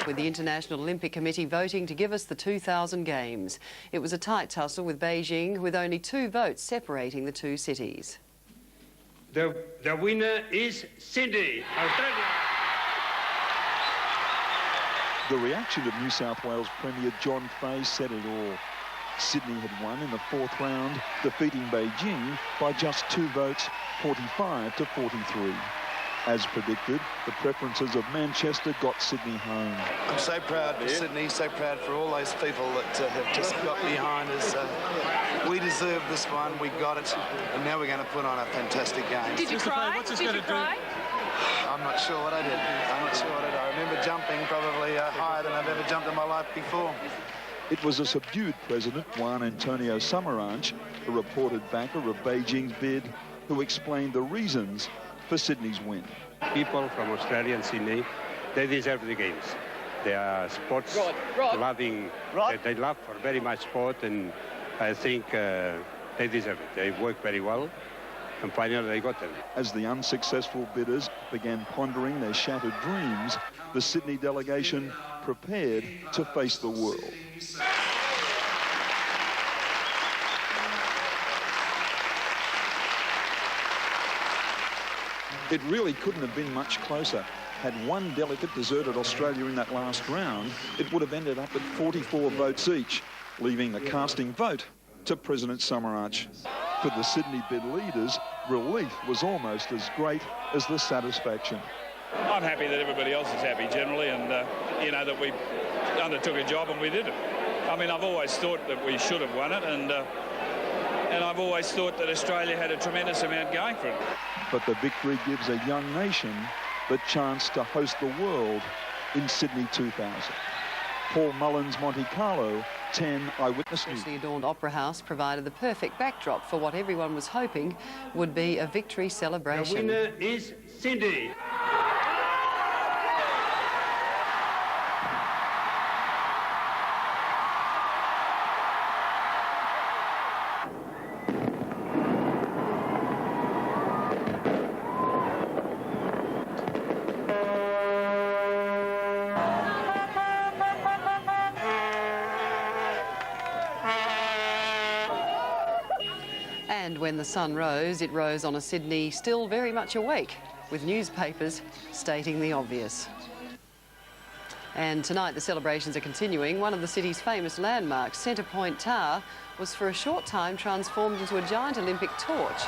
with the International Olympic Committee voting to give us the 2000 Games. It was a tight tussle with Beijing, with only 2 votes separating the 2 cities. The winner is Sydney, Australia. The reaction of New South Wales Premier John Fahey said it all. Sydney had won in the 4th round, defeating Beijing by just 2 votes, 45 to 43. As predicted, the preferences of Manchester got Sydney home. I'm so proud for Sydney, so proud for all those people that have just got behind us. We deserved this one, we got it, and now we're going to put on a fantastic game. Did you cry? Did you cry? I'm not sure what I did. I'm not sure what I did. I remember jumping probably higher than I've ever jumped in my life before. It was a subdued president, Juan Antonio Samaranch, a reported backer of Beijing's bid, who explained the reasons for Sydney's win. People from Australia and Sydney, they deserve the games. They are sports loving. They love very much sport, and I think they deserve it. They work very well, and finally they got them. As the unsuccessful bidders began pondering their shattered dreams, the Sydney delegation prepared to face the world. It really couldn't have been much closer. Had one delegate deserted Australia in that last round, it would have ended up at 44 votes each, leaving the casting vote to President Samaranch. For the Sydney bid leaders, relief was almost as great as the satisfaction. I'm happy that everybody else is happy generally, and you know, that we undertook a job and we did it. I mean, I've always thought that we should have won it, and I've always thought that Australia had a tremendous amount going for it. But the victory gives a young nation the chance to host the world in Sydney 2000. Paul Mullins, Monte Carlo, 10 Eyewitness News. The adorned Opera House provided the perfect backdrop for what everyone was hoping would be a victory celebration. The winner is Sydney. And when the sun rose, it rose on a Sydney still very much awake, with newspapers stating the obvious. And tonight the celebrations are continuing. One of the city's famous landmarks, Centre Point Tower, was for a short time transformed into a giant Olympic torch.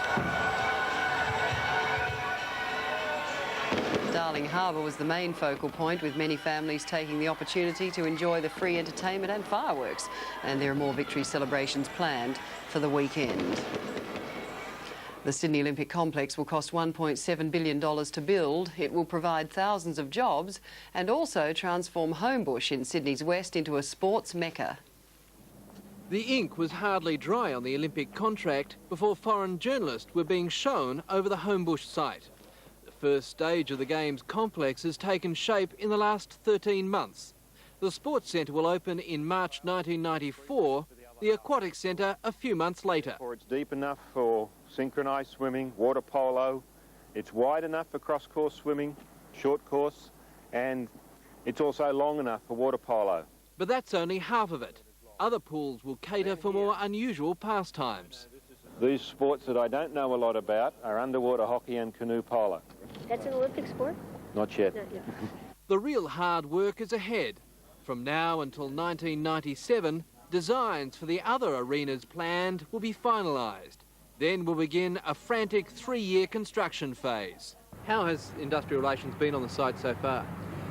Darling Harbour was the main focal point, with many families taking the opportunity to enjoy the free entertainment and fireworks. And there are more victory celebrations planned for the weekend. The Sydney Olympic Complex will cost $1.7 billion to build. It will provide thousands of jobs and also transform Homebush in Sydney's west into a sports mecca. The ink was hardly dry on the Olympic contract before foreign journalists were being shown over the Homebush site. The first stage of the Games complex has taken shape in the last 13 months. The Sports Centre will open in March 1994, the Aquatic Centre a few months later. It's deep enough for synchronised swimming, water polo. It's wide enough for cross-course swimming, short course, and it's also long enough for water polo. But that's only half of it. Other pools will cater for more unusual pastimes. These sports that I don't know a lot about are underwater hockey and canoe polo. That's an Olympic sport? Not yet. Not yet. The real hard work is ahead. From now until 1997, designs for the other arenas planned will be finalised. Then will begin a frantic 3-year construction phase. How has industrial relations been on the site so far?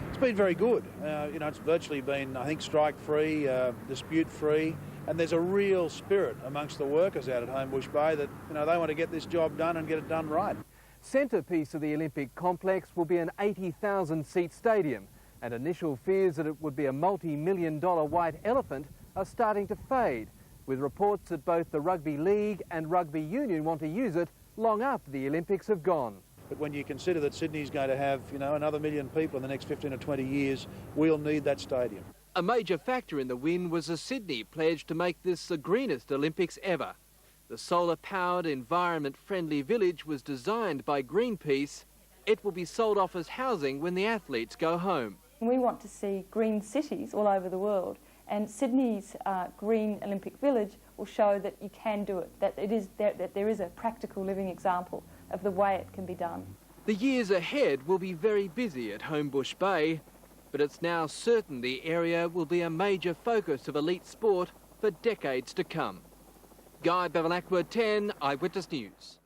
It's been very good. You know, it's virtually been, I think, strike-free, dispute-free, and there's a real spirit amongst the workers out at Homebush Bay that, you know, they want to get this job done and get it done right. Centrepiece of the Olympic complex will be an 80,000-seat stadium, and initial fears that it would be a multi-million-dollar white elephant are starting to fade, with reports that both the Rugby League and Rugby Union want to use it long after the Olympics have gone. But when you consider that Sydney's going to have, you know, another 1 million people in the next 15 or 20 years, we'll need that stadium. A major factor in the win was a Sydney pledge to make this the greenest Olympics ever. The solar-powered, environment-friendly village was designed by Greenpeace. It will be sold off as housing when the athletes go home. And we want to see green cities all over the world. And Sydney's Green Olympic Village will show that you can do it, that there is a practical living example of the way it can be done. The years ahead will be very busy at Homebush Bay, but it's now certain the area will be a major focus of elite sport for decades to come. Guy Bevilacqua, 10 Eyewitness News.